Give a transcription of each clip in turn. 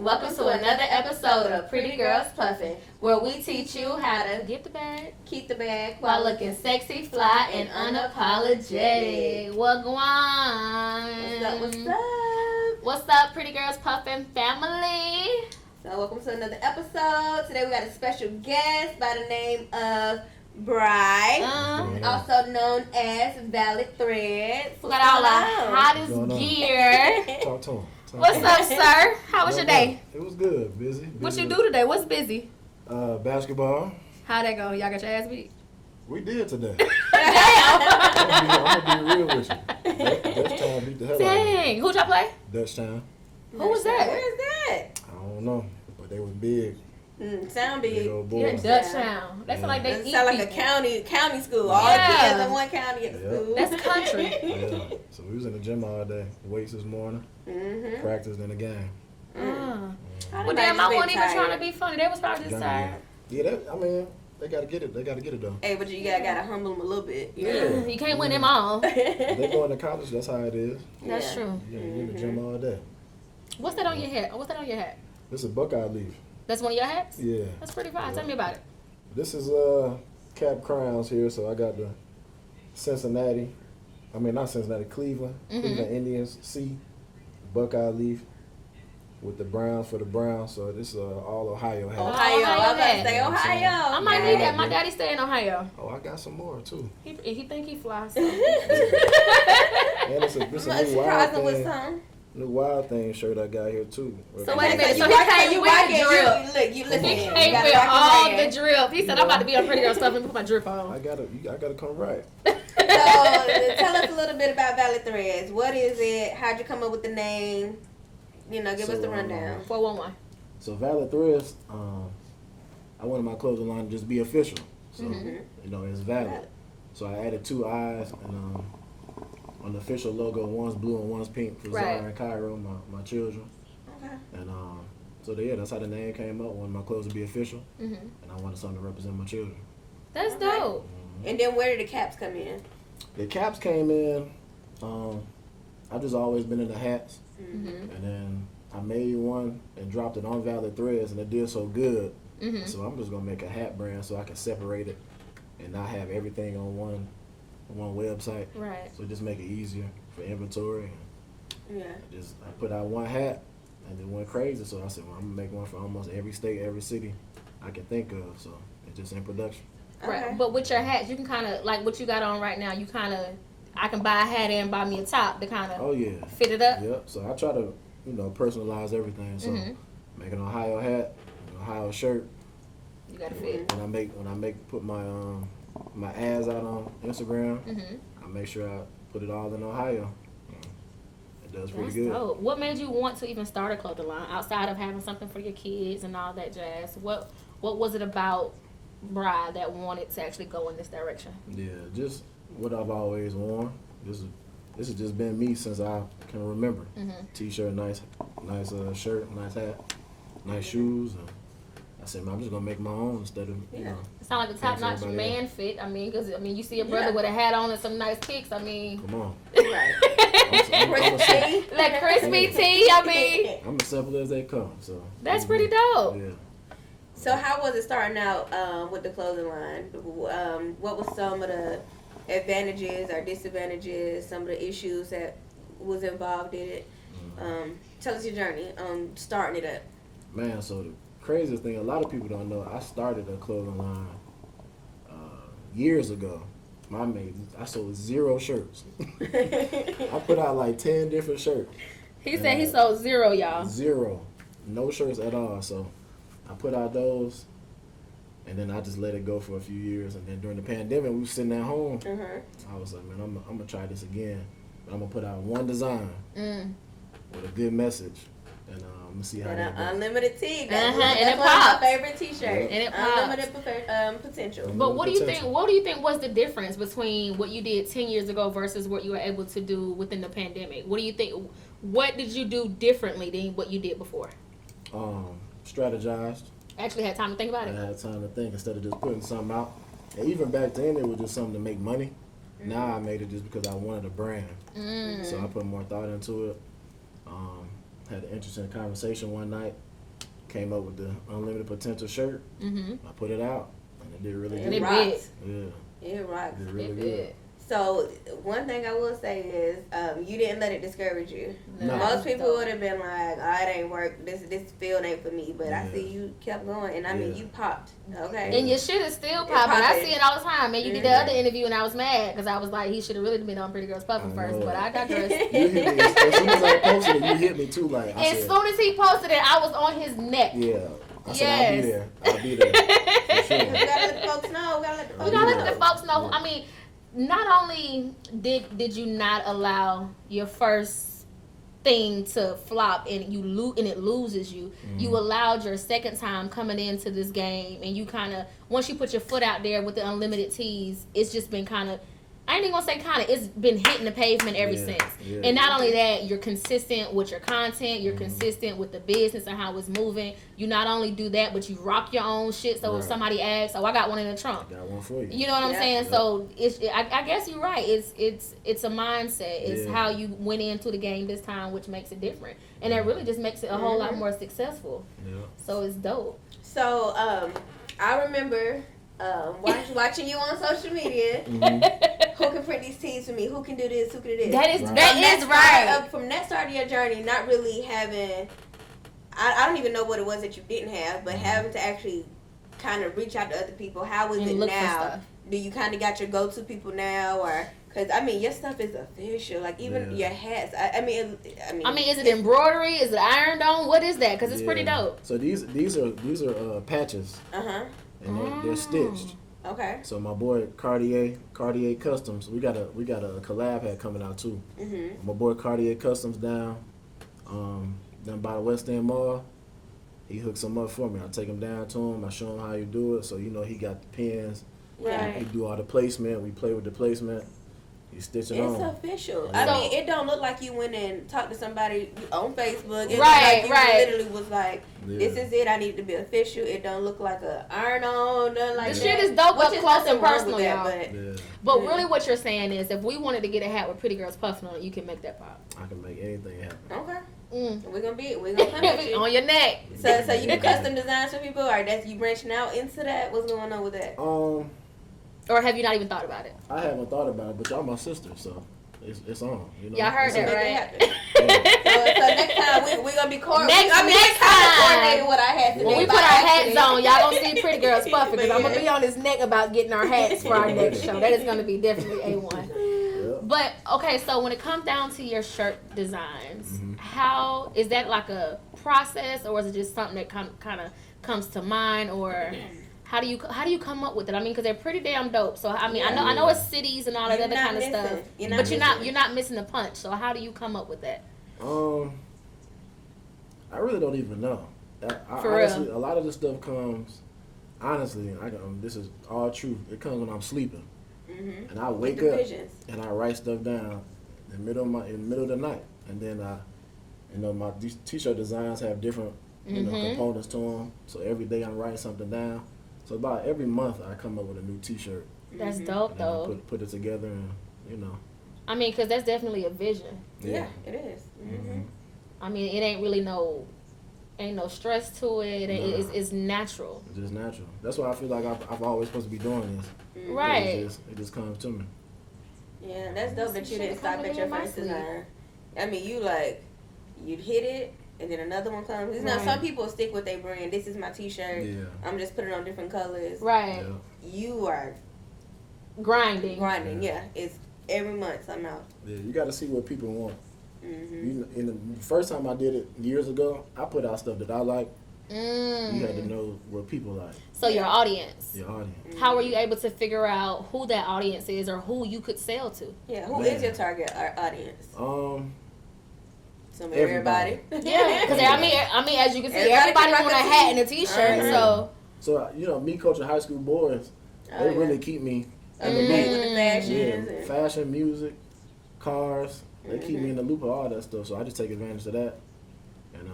Welcome to another episode of Pretty Girls Puffin, where we teach you how to get the bag, keep the bag, while looking sexy, fly, and unapologetic. What going on? What's up, what's up? What's up, Pretty Girls Puffin family? So welcome to another episode. Today we got a special guest by the name of Bryant, also known as Valid Threads. We got all the hottest gear. Talk to him. What's up, sir? How was your day? It was good. Busy. What you do today? What's busy? Basketball. How'd that go? Y'all got your ass beat? We did today. Damn. I'm gonna be real with you. Dutch Town beat the hell out of Dang. Who'd y'all play? Dutch Town. Who was that? Where is that? I don't know, but they was big. Sound Big big. old Yeah, boys. Dutch Town. That sound like they It eat sound like a people. county school. All Yeah. the kids in one county at the Yeah. school. That's country. Yeah. So we was in the gym all day. Weights this morning. Mm-hmm. Practiced in the game. Well, damn, I wasn't even trying to be funny. They was probably just tired. Yeah, I mean, they gotta get it. They gotta get it though. Hey, but you gotta humble them a little bit. Yeah. You can't win them all. They going to college. That's how it is. That's true. You gotta get in the gym all day. What's that on your hat? What's that on your hat? This is Buckeye leaf. That's one of your hats? Yeah. That's pretty fine. Yeah. Tell me about it. This is Cap Crowns here, so I got the Cincinnati. I mean, not Cincinnati, Cleveland. Cleveland Indians C, Buckeye leaf with the Browns for the Browns. So this is all Ohio hat. Ohio. I was about to say Ohio. I might need that. My daddy stay in Ohio. Oh, I got some more too. He think he flies. So. And it's a I'm new wild surprising with thing. some. New wild thing shirt I got here too. So wait a minute. You So he can't you wear rock the it. drip. Look, you listen. He You can't gotta wear rock all your the hair. drip. He said, I'm about to be on Pretty Girl stuff. Let me put my drip on. I gotta come right. So tell us a little bit about Valid Threads. What is it? How'd you come up with the name? You know, give us the rundown. 411. So Valid Threads, I wanted my clothing line to just be official. So you know, it's valid. So I added 2 eyes and on the official logo, one's blue and one's pink for Zara and Cairo, my children. Okay. And so that's how the name came up. I wanted my clothes to be official, and I wanted something to represent my children. That's dope. And then where did the caps come in? The caps came in. I've just always been into hats, Mm-hmm. and then I made one and dropped it on Valid Threads, and it did so good. So I'm just gonna make a hat brand so I can separate it and not have everything on one website. Right. So just make it easier for inventory. Yeah. I put out one hat and it went crazy. So I said, well, I'm gonna make one for almost every state, every city I can think of. So it's just in production. Right. Okay. But with your hats, you can kind of, like what you got on right now, I can buy a hat and buy me a top to kind of fit it up. Yep. So I try to, personalize everything. So make an Ohio hat, an Ohio shirt. You got to fit. When I put my my ads out on Instagram, I make sure I put it all in Ohio. It does pretty good. Dope. What made you want to even start a clothing line outside of having something for your kids and all that jazz? What was it about Bride that wanted to actually go in this direction? Yeah, just what I've always worn. This has just been me since I can remember. T-shirt, nice shirt, nice hat, nice shoes. And I said, man, I'm just gonna make my own instead of It sounds like the top-notch man else. fit. I mean, because you see a brother with a hat on and some nice kicks. I mean, Come on. Right. like crispy tee. I mean, I'm as simple as they come. So that's pretty dope. Yeah. So how was it starting out with the clothing line? What was some of the advantages or disadvantages, some of the issues that was involved in it? Tell us your journey on starting it up. Man, so the craziest thing, a lot of people don't know, I started a clothing line years ago. I sold 0 shirts. I put out like 10 different shirts. He said he sold 0, y'all. 0. No shirts at all. So I put out those, and then I just let it go for a few years. And then during the pandemic, we were sitting at home. I was like, man, I'm going to try this again. But I'm going to put out one design with a good message. And I'm going to see how that goes. Unlimited tee. And That's it one of pops. my favorite t-shirts. Yep. And it pops. Unlimited potential. But what do you think? What do you think was the difference between what you did 10 years ago versus what you were able to do within the pandemic? What do you think? What did you do differently than what you did before? Strategized. Actually had time to think about I it. had time to think instead of just putting something out. And even back then, it was just something to make money. Now I made it just because I wanted a brand. So I put more thought into it. Had an interesting conversation one night came up with the Unlimited Potential shirt. I put it out, and it did really good. It rocks. Yeah. It rocks. It did really good. So one thing I will say is, you didn't let it discourage you. No. Most people would have been like, "Oh, it ain't work. This field ain't for me." But I see you kept going, and I mean, you popped. Okay. And your shit is still popping. I see it all the time. And you did the other interview, and I was mad because I was like, he should have really been on Pretty Girls Puffin first. But I digress. You hit me as soon as I posted it. You hit me too. Like as soon as he posted it, I was on his neck. Yeah. I said, I'll be there. For sure. We gotta let the folks know. We gotta let the folks know. I mean, not only did you not allow your first thing to flop and it loses you, you allowed your second time coming into this game, and you kind of, once you put your foot out there with the unlimited tees, it's just been kind of, I ain't even gonna say kind of, it's been hitting the pavement ever since. Yeah. And not only that, you're consistent with your content, you're consistent with the business and how it's moving. You not only do that, but you rock your own shit. So if somebody asks, "Oh, I got one in the trunk," I got one for you. You know what I'm saying? Yeah. So I guess you're right. It's a mindset. It's how you went into the game this time, which makes it different, and that really just makes it a whole lot more successful. Yeah. So it's dope. So I remember watching you on social media. Who can print these tees for me? Who can do this? Who can do this? That is right. From that start of your journey, not really having, I don't even know what it was that you didn't have, but having to actually kind of reach out to other people. How is it now? Do you kind of got your go-to people now, or? Because I mean, your stuff is official. Like even your hats. I mean, is it embroidery? Is it ironed on? What is that? Because it's pretty dope. So these are patches. And they're stitched. Okay. So my boy Cartier Customs, we got a collab hat coming out too. My boy Cartier Customs down by the West End Mall. He hooks them up for me. I take him down to him. I show him how you do it. So he got the pins. Right. He do all the placement. We play with the placement. He stitch it on. It's official. I mean, it don't look like you went and talked to somebody on Facebook. It right. Literally was like, this is it. I need it to be official. It don't look like a iron on, nothing like that. The shit is dope up close and personal, y'all. But really what you're saying is, if we wanted to get a hat with Pretty Girls Puffin on it, you can make that pop. I can make anything happen. Okay. We're gonna come at you. On your neck. So you do custom designs for people, or that's you branching out into that? What's going on with that? Or have you not even thought about it? I haven't thought about it, but y'all my sister, so it's on. You know? Y'all heard that, right? So next time we're gonna be coordinating. Next time what I had to when we put our hats on, y'all gonna see Pretty Girls Puffin, because I'm gonna be on his neck about getting our hats for our next show. That is gonna be definitely A1. But okay, so when it comes down to your shirt designs, how is that like a process, or is it just something that kind of comes to mind, or how do you come up with it? I mean, because they're pretty damn dope. So I mean, I know it's cities and all that other kind of stuff, but you're not missing the punch. So how do you come up with that? I really don't even know. Honestly, a lot of this stuff comes. Honestly, this is all truth. It comes when I'm sleeping, and I wake up and I write stuff down in the middle of the night, and then these t-shirt designs have different components to them. So every day I'm writing something down. So about every month I come up with a new t-shirt. That's dope, though. Put it together, and I mean, because that's definitely a vision. Yeah, it is. I mean, it ain't really ain't no stress to it. It's natural. It's just natural. That's why I feel like I've always supposed to be doing this. Right. It just comes to me. Yeah, that's dope that you didn't stop at your first design. I mean, you'd hit it, and then another one comes. Right. Now, some people stick with their brand. This is my t-shirt. Yeah. I'm just putting it on different colors. Right. Yeah. You are grinding. Yeah. It's every month something out. Yeah, you got to see what people want. In the first time I did it years ago, I put out stuff that I like. You had to know what people like. So your audience. Your audience. How were you able to figure out who that audience is, or who you could sell to? Yeah, who is your target audience? Everybody. Yeah, because I mean, as you can see, everybody want a hat and a t-shirt. So me coaching high school boys, they really keep me in the loop with the fashions. Yeah, fashion, music, cars. They keep me in the loop of all that stuff. So I just take advantage of that. And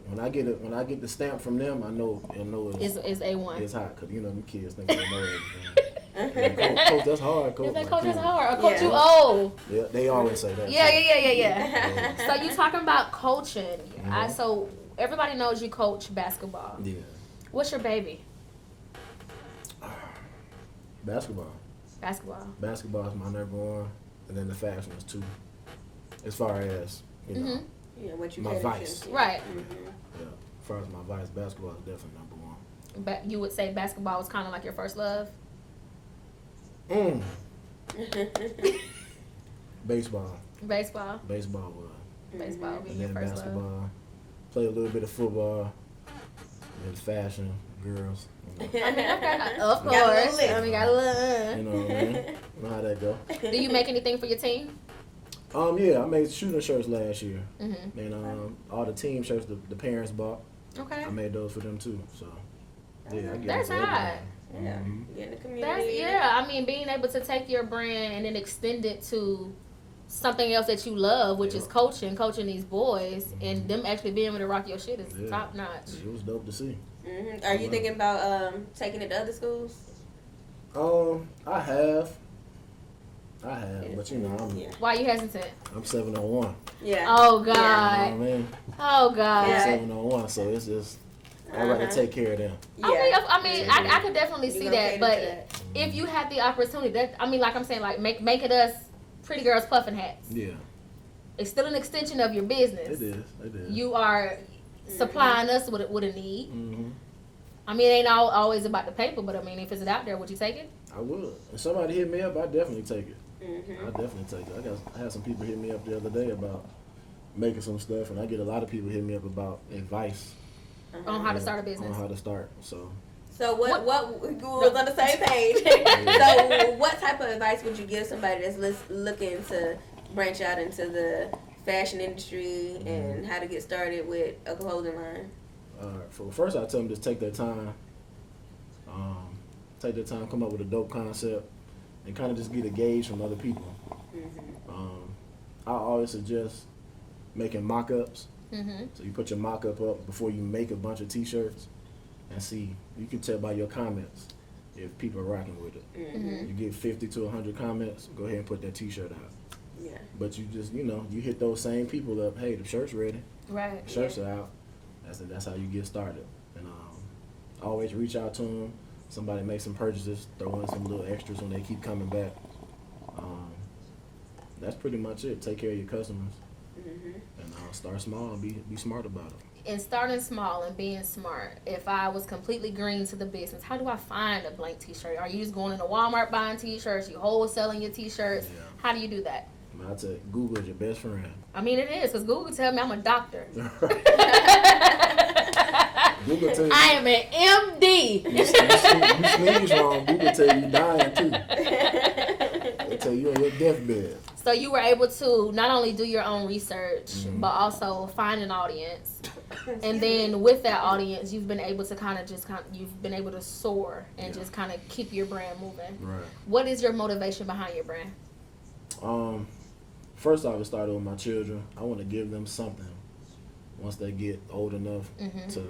when I get the stamp from them, I know it's A1. It's hot, because the kids think they know everything. Coach, that's hard. Coach, that's hard. Coach, you old. Yeah, they always say that. Yeah. So you talking about coaching? So everybody knows you coach basketball. Yeah. What's your baby? Basketball. Basketball is my number one, and then the fashion is two. As far as, you know, what you my vice. Right. Yeah. As far as my vice, basketball is definitely number one. But you would say basketball was kind of like your first love? Baseball. Baseball was. Baseball being And your then first basketball. love. Play a little bit of football. And then fashion, girls. You know, I mean, okay, of course. Got a little Got a little. you know what I mean? You know how that go. Do you make anything for your team? Yeah, I made shooting shirts last year. Mm-hmm. And all the team shirts the parents bought, Okay. I made those for them too. So, yeah, I get That's it to hot. everybody. Yeah. Mhm. Get in the community. I mean, being able to take your brand and then extend it to something else that you love, which is coaching these boys, and them actually being able to rock your shit is top notch. It was dope to see. Are you thinking about taking it to other schools? I have, but you know, Why you hesitant? I'm 701. Yeah. Oh You know God. what I mean? Oh God. Yeah. 701, so it's just I'd rather take care of them. Yeah. I could definitely see You that, gonna but cater to if you had the opportunity, like I'm saying, like make it us Pretty Girls Puffin hats. Yeah, It's still an extension of your business. it is. You are supplying us with a need. Mm-hmm. I mean, it ain't always about the paper, but I mean, if it's out there, would you take it? I would. If somebody hit me up, I'd definitely take it. Mm-hmm. I'd definitely take it. I had some people hit me up the other day about making some stuff, and I get a lot of people hit me up about advice On how to start a business. On how to start. So what we was on the same page. So what type of advice would you give somebody that's looking to branch out into the fashion industry and how to get started with a clothing line? For first, I tell them just take their time. Come up with a dope concept, and kind of just get a gauge from other people. I always suggest making mock-ups. So you put your mock-up up before you make a bunch of T-shirts, and see, you can tell by your comments if people are rocking with it. You get 50 to 100 comments, go ahead and put that T-shirt out. Yeah. But you just, you hit those same people up. Hey, the shirt's ready. Right. The shirts are out. That's how you get started. And always reach out to them. Somebody make some purchases, throw in some little extras when they keep coming back. That's pretty much it. Take care of your customers. And start small and be smart about it. And starting small and being smart. If I was completely green to the business, how do I find a blank T-shirt? Are you just going into Walmart buying T-shirts? You wholesaling your T-shirts? Yeah. How do you do that? I'll tell you, Google is your best friend. I mean, it is, because Google tell me I'm a doctor. Google tell you, I am an MD. you sneeze wrong, Google tell you dying too. They tell you on your deathbed. So you were able to not only do your own research, but also find an audience. And then with that audience, you've been able to you've been able to soar and just kind of keep your brand moving. Right. What is your motivation behind your brand? First off, it started with my children. I want to give them something once they get old enough to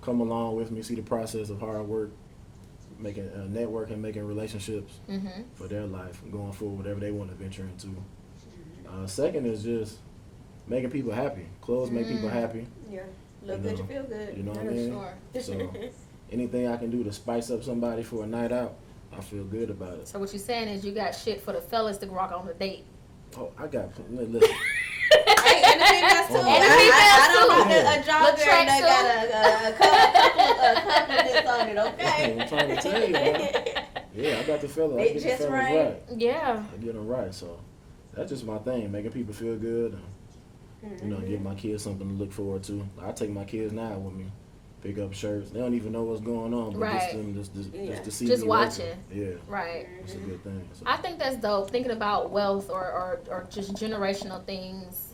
come along with me, see the process of hard work, making networking, making relationships for their life, going forward, whatever they want to venture into. Second is just making people happy. Clothes make people happy. Yeah. Look good, you feel good. You know what I mean? Sure. So anything I can do to spice up somebody for a night out, I feel good about it. So what you're saying is you got shit for the fellas to rock on a date. Oh, I got listen. Hey, and the females too. I don't have a jogger and they got a couple of this on it, okay? I'm trying to tell you, man. Yeah, I got the fellas. I They get just the fellas right. Yeah. I get them right. So that's just my thing, making people feel good and give my kids something to look forward to. I take my kids now with me, pick up shirts. They don't even know what's going on, but just to see just me watching. Working. Yeah. Right. It's a good thing. So. I think that's dope. Thinking about wealth or just generational things,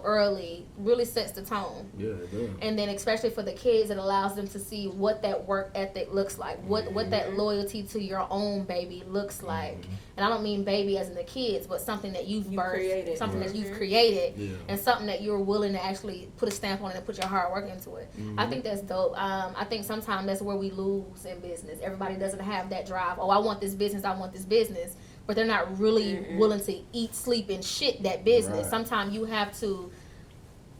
early really sets the tone. Yeah, it does. And then especially for the kids, it allows them to see what that work ethic looks like, what that loyalty to your own baby looks like. And I don't mean baby as in the kids, but something that you've birthed, created. something that you've created, Yeah. and something that you're willing to actually put a stamp on it and put your hard work into it. I think that's dope. I think sometimes that's where we lose in business. Everybody doesn't have that drive. Oh, I want this business, but they're not really willing to eat, sleep, and shit that business. Right. Sometimes you have to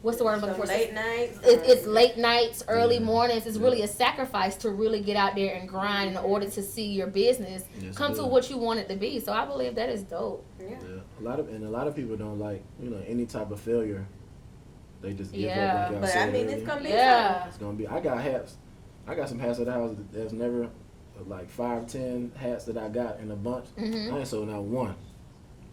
what's the word I'm looking for? Late nights. It's late nights, early Yeah. mornings. It's Yeah. really a sacrifice to really get out there and grind in order to see your business Yes, come it to is. what you want it to be. So I believe that is dope. Yeah. Yeah. A lot of people don't like, any type of failure. They just give Yeah. up like y'all But said I mean, earlier. it's gonna be Yeah. It's gonna be. I got hats. I got some hats at the house. There's never like 5-10 hats that I got in a bunch. Mhm. I ain't sold not one.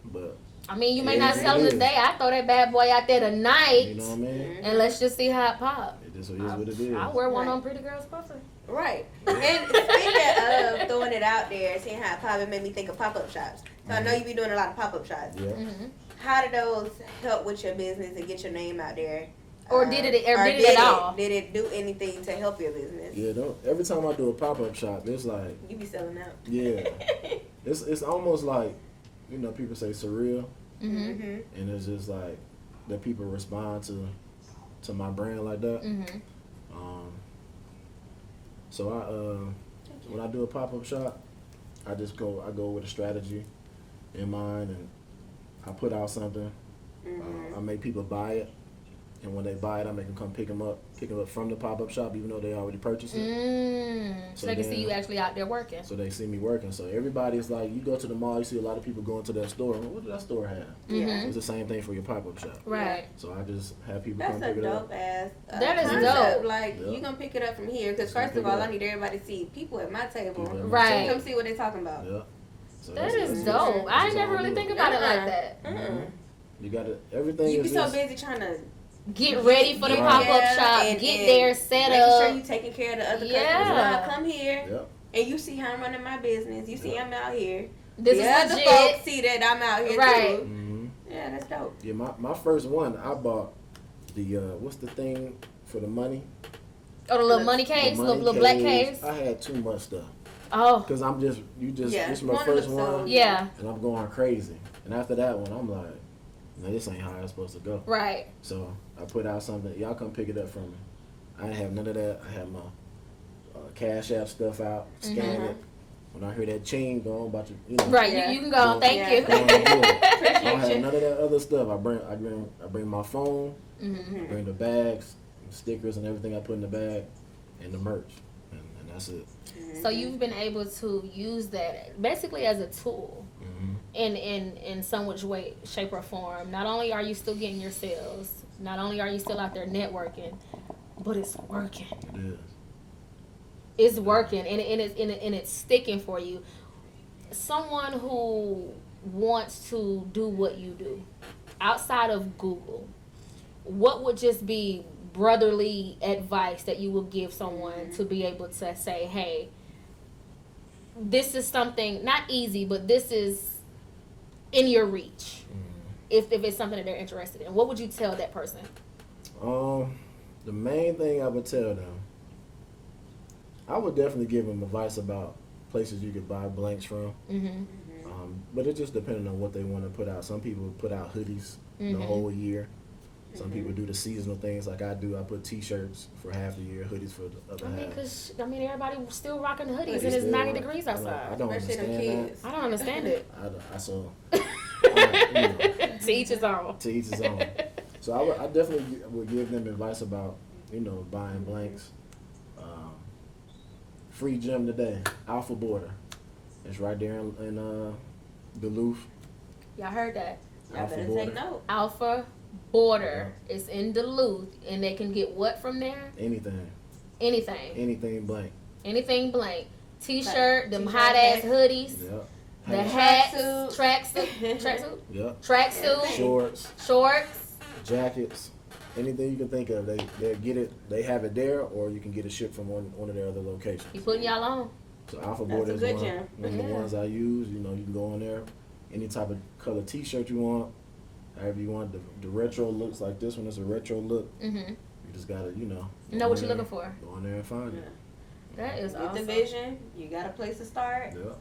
But I mean, you may It not is sell what it it today. I throw that bad boy out there tonight, you know what I mean? and let's just see how it pop. It just is what it is. I wear one Right. on Pretty Girls Puffin. Right. And speaking of throwing it out there, seeing how it pop, it made me think of pop-up shops. So I know you be doing a lot of pop-up shops. Yeah. Mm-hmm. How did those help with your business and get your name out there? Or did it at all? Did it do anything to help your business? Yeah. Every time I do a pop-up shop, it's like, You be selling out. yeah. It's almost like, people say surreal. Mm-hmm. Mm-hmm. And it's just like that people respond to my brand like that. Mm-hmm. So when I do a pop-up shop, I go with a strategy in mind, and I put out something. I make people buy it, and when they buy it, I make them come pick them up from the pop-up shop, even though they already purchased it. So they can see you actually out there working. So they see me working. So everybody's like, you go to the mall, you see a lot of people going to that store. What does that store have? Mhm. It's the same thing for your pop-up shop. Right. So I just have people That's come a pick it up. dope ass. That is concept. dope. Like Yeah. you gonna pick it up from here because Just gonna first of pick it all, I up. need everybody to see people at my table. People at my Right. Come see what they're talking about. Yeah. So That that's is just- dope. I that's never all I really do. think about it like that. You gotta, everything You is be so just, busy trying to Get ready for the Right. pop-up Yeah, shop. and- Get and there, set making up. sure you taking care of the other Yeah. customers. When I come here Yep. and you see how I'm running my business, you see Yeah. I'm out here. This the is other legit. folks see that I'm out here Right. too. Mm-hmm. Yeah, that's dope. Yeah, my first one, I bought the, what's the thing for the money? Oh, the little money The case, money little black case. I had too much stuff. Oh, Because Yeah, this is my one first looks so- one. yeah, And I'm going crazy. And after that one, I'm like, no, this ain't how it's supposed to go. right. So I put out something. Y'all come pick it up from me. I didn't have none of that. I had my Cash App stuff out, scan it. When I hear that ching going about you know, Right, Yeah. you can go. Thank Yeah. you. going on good. I don't Appreciate have you. none of that other stuff. I bring my phone, Mhm. I bring the bags, stickers, and everything I put in the bag, and the merch, and that's it. So you've been able to use that basically as a tool in some which way, shape, or form. Not only are you still getting your sales, not only are you still out there networking, but it's working. It is. It's working and it's sticking for you. Someone who wants to do what you do outside of Google, what would just be brotherly advice that you would give someone to be able to say, hey, this is something not easy, but this is in your reach, if it's something that they're interested in? What would you tell that person? The main thing I would tell them, I would definitely give them advice about places you could buy blanks from. Mm-hmm. But it just depends on what they want to put out. Some people put out hoodies the whole year. Some people do the seasonal things like I do. I put T-shirts for half the year, hoodies for the other half. Because everybody still rocking the hoodies, They and it's still 90 rock- degrees I outside. don't Especially them understand that. kids. I don't understand it. I saw. To each his own. To each his own. So I definitely would give them advice about buying blanks. Free gym today, Alpha Border. It's right there in Duluth. Y'all heard that? Y'all Alpha better Border. take note. Alpha Border is in Duluth, and they can get what from there? Anything blank. Anything blank. T-shirt, them T-shirt, hot ass hat. hoodies, Yep. the Hats. hats, tracksuit, Yep. tracksuit, Shorts, shorts. jackets, anything you can think of. They get it. They have it there, or you can get it shipped from one of their other locations. You putting y'all on? So Alpha That's Border a is good one gym. of the Yeah. ones I use. You can go on there. Any type of color T-shirt you want, however you want. The retro looks like this one is a retro look. Mm-hmm. You just gotta You know go what on you're there, looking for. Go on there and find it. That is With awesome. the vision, you got a place to start. Yep.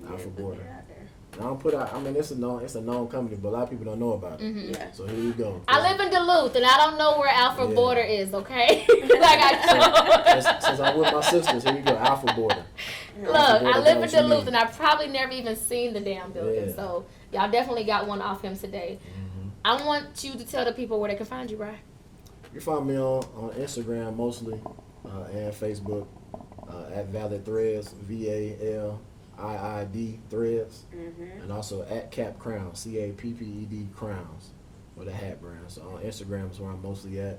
Yeah, Alpha put Border. it out there. I don't put out. I mean, it's a known company, but a lot of people don't know about it. Mm-hmm. Yeah. So here you go. I live in Duluth, and I don't know where Alpha Yeah. Border is, okay? Like I don't. Since I'm with my sisters, here you go. Alpha Border. Look, Alpha Border I live in knows what you Duluth, need. and I've probably never even seen the damn building. Yeah. So y'all definitely got one off him today. Mm-hmm. I want you to tell the people where they can find you, Bri. You find me on Instagram mostly and Facebook at Valid Threads, VALIID Threads, and also at Cap Crown, CAPPED Crowns, with a hat brand. So on Instagram is where I'm mostly at.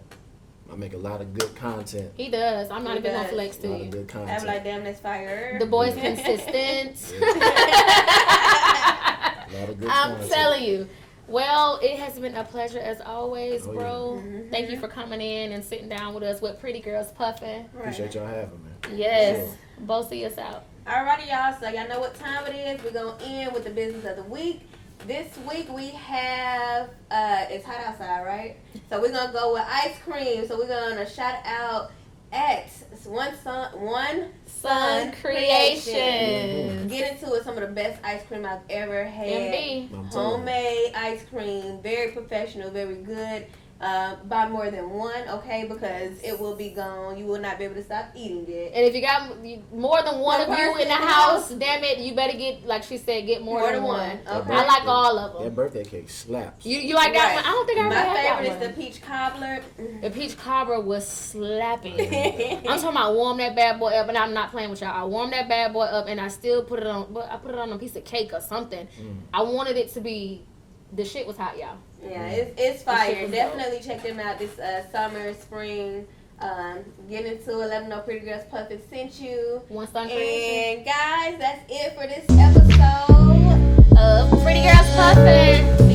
I make a lot of good content. He does. I'm not even gonna flex to A lot of you. good content. I'm like, damn, that's fire. The boy's consistent. A lot of good I'm content. telling you. Well, it has been a pleasure as always, Oh, bro. yeah. Thank you for coming in and sitting down with us with Pretty Girls Puffin. Appreciate y'all having me. Yes. Sure. Both see us out. Alrighty, y'all. So y'all know what time it is. We're gonna end with the business of the week. This week we have it's hot outside, right? So we're gonna go with ice cream. So we're gonna shout out at One Sun Creations. Get into it. Some of the best ice cream I've ever had. MB. I'm telling you. Homemade ice cream, very professional, very good. Buy more than one, okay? Because it will be gone. You will not be able to stop eating it. And if you got more than one of you in the house, damn it, you better get, like she said, get more than one. Okay. I like all of That them. birthday cake slaps. You like that Right. one? I don't think I ever My had that favorite one. is the peach cobbler. The peach cobbler was slapping. I'm talking about warm that bad boy up, and I'm not playing with y'all. I warmed that bad boy up, and I still put it on. But I put it on a piece of cake or something. I wanted it to be. The shit was hot, y'all. Yeah, it's fire. shit was Definitely check them out this summer, spring. Get into it. Let them know Pretty Girls Puffin sent you. One Sun Creation. And guys, that's it for this episode Pretty Girls Puffin.